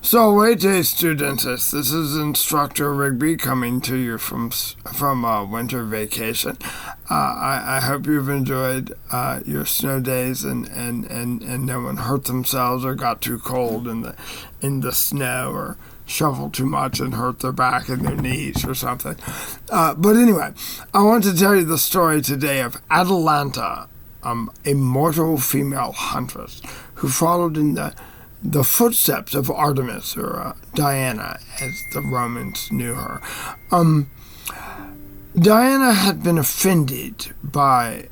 So, wait, students, this is Instructor Rigby coming to you from winter vacation. I hope you've enjoyed your snow days and no one hurt themselves or got too cold in the snow or shoveled too much and hurt their back and their knees or something. But anyway, I want to tell you the story today of Atalanta, a mortal female huntress who followed in the footsteps of Artemis, or Diana, as the Romans knew her. Diana had been offended by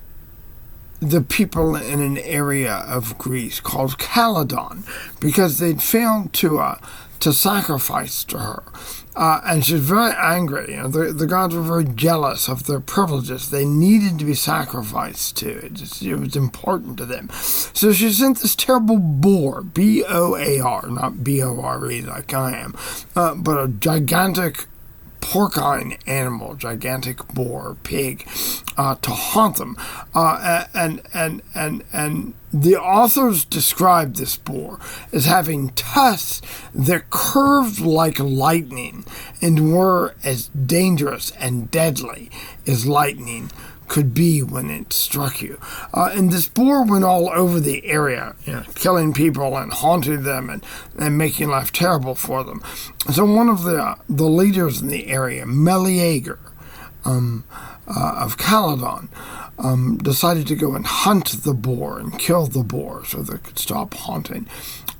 the people in an area of Greece called Calydon because they'd failed to sacrifice to her. And she was very angry. The gods were very jealous of their privileges. They needed to be sacrificed to. It was important to them. So she sent this terrible boar, B-O-A-R, not B-O-R-E like I am, but a gigantic porcine animal, gigantic boar, pig, to haunt them. And the authors described this boar as having tusks that curved like lightning and were as dangerous and deadly as lightning could be when it struck you. And this boar went all over the area, killing people and haunting them and making life terrible for them. So one of the leaders in the area, Meleager, of Calydon, decided to go and hunt the boar and kill the boar so they could stop haunting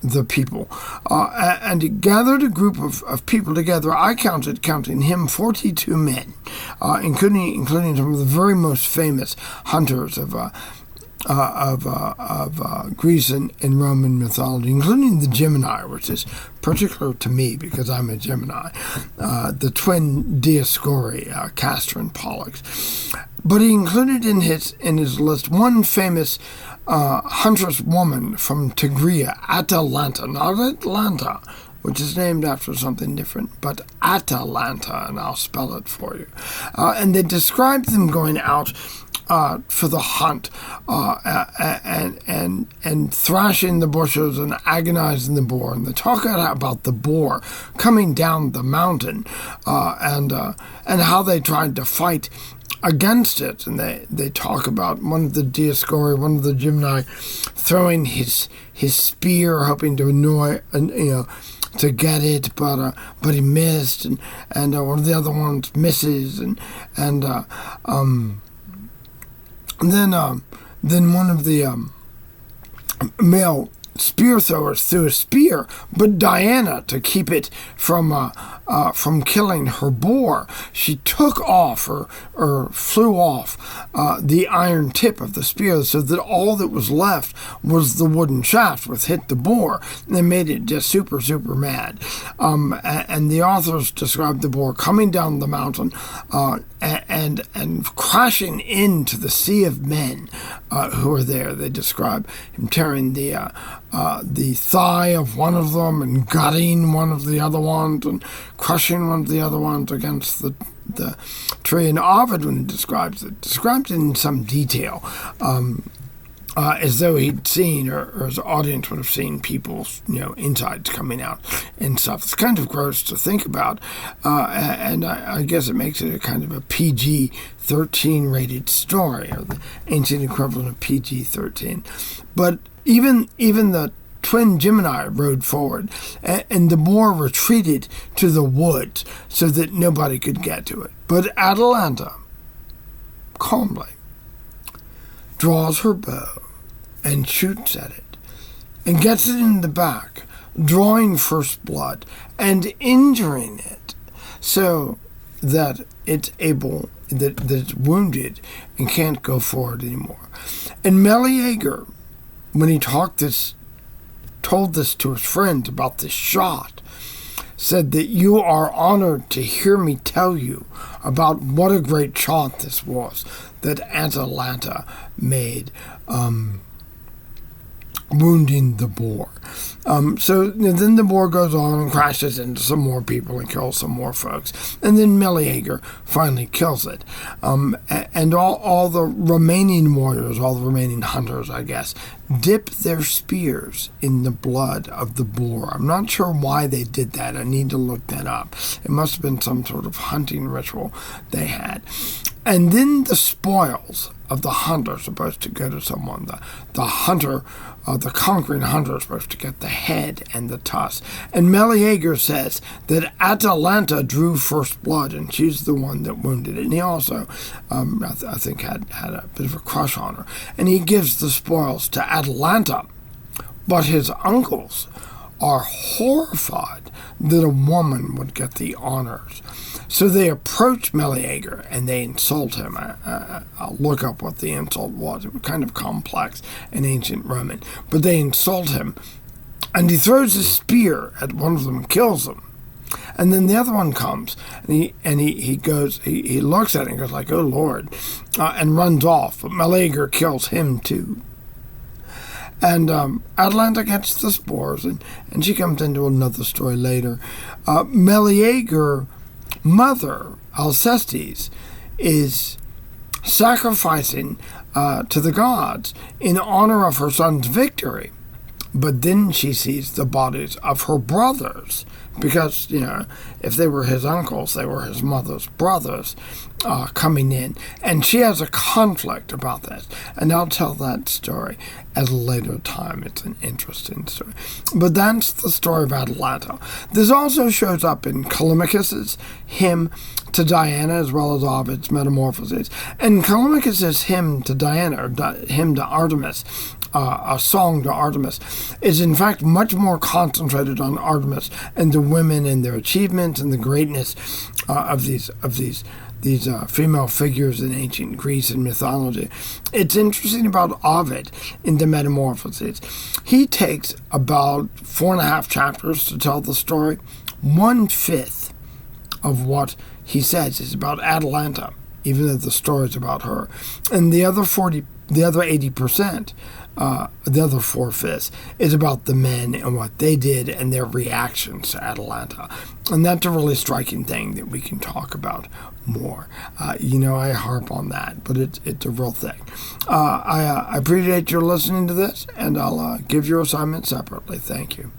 the people. And he gathered a group of people together. I counting him, 42 men, including some of the very most famous hunters of Greece and Roman mythology, including the Gemini, which is particular to me because I'm a Gemini, the twin Dioscuri, Castor and Pollux. But he included in his list one famous huntress woman from Tigria, Atalanta, not Atlanta, which is named after something different, but Atalanta, and I'll spell it for you. And they described them going out for the hunt, and thrashing the bushes and agonizing the boar. And they talk about the boar coming down the mountain, and how they tried to fight against it. And they talk about one of the Dioscuri, one of the Gemini, throwing his spear, hoping to annoy, to get it, but he missed, and one of the other ones misses, and then one of the male spear throwers threw a spear, but Diana, to keep it from killing her boar, she took off or flew off the iron tip of the spear, so that all that was left was the wooden shaft, which hit the boar. And they made it just super, super mad. And the authors described the boar coming down the mountain and crashing into the sea of men who were there. They describe him tearing the thigh of one of them and gutting one of the other ones and crushing one of the other ones against the tree. And Ovid, when he described it in some detail, as though he'd seen, or his audience would have seen people's, insides coming out and stuff. It's kind of gross to think about, and I guess it makes it a kind of a PG-13 rated story, or the ancient equivalent of PG-13. But even the twin Gemini rode forward, and the boar retreated to the woods so that nobody could get to it. But Atalanta calmly draws her bow and shoots at it, and gets it in the back, drawing first blood and injuring it so that it's wounded and can't go forward anymore. And Meleager, when he told this to his friends about this shot, said that you are honored to hear me tell you about what a great shot this was that Atalanta made, wounding the boar. So then the war goes on and crashes into some more people and kills some more folks. And then Meleager finally kills it. And all the remaining warriors, all the remaining hunters, I guess, dip their spears in the blood of the boar. I'm not sure why they did that. I need to look that up. It must have been some sort of hunting ritual they had. And then the spoils of the hunter are supposed to go to someone. The hunter, the conquering hunter, is supposed to get the head and the tusk. And Meleager says that Atalanta drew first blood, and she's the one that wounded it. And he also, I think, had a bit of a crush on her. And he gives the spoils to Atalanta. But his uncles are horrified that a woman would get the honors. So they approach Meleager and they insult him. I'll look up what the insult was. It was kind of complex in ancient Roman. But they insult him, and he throws a spear at one of them and kills them. And then the other one comes, and he goes, he looks at it and goes like, "Oh Lord," and runs off. But Meleager kills him too. And Atalanta gets the spores, and she comes into another story later. Meleager mother, Alcestis, is sacrificing to the gods in honor of her son's victory. But then she sees the bodies of her brothers, because, if they were his uncles, they were his mother's brothers, coming in. And she has a conflict about this. And I'll tell that story at a later time. It's an interesting story. But that's the story of Atalanta. This also shows up in Callimachus's hymn to Diana, as well as Ovid's Metamorphoses. And Callimachus's hymn to Diana, or hymn to Artemis, a song to Artemis, is in fact much more concentrated on Artemis and the women and their achievements and the greatness of these female figures in ancient Greece and mythology. It's interesting about Ovid in the Metamorphoses. He takes about 4.5 chapters to tell the story. 1/5 of what he says is about Atalanta, even though the story is about her. And the other 80%, the other 4/5, is about the men and what they did and their reactions to Atalanta. And that's a really striking thing that we can talk about more. I harp on that, but it's a real thing. I appreciate your listening to this, and I'll give your assignment separately. Thank you.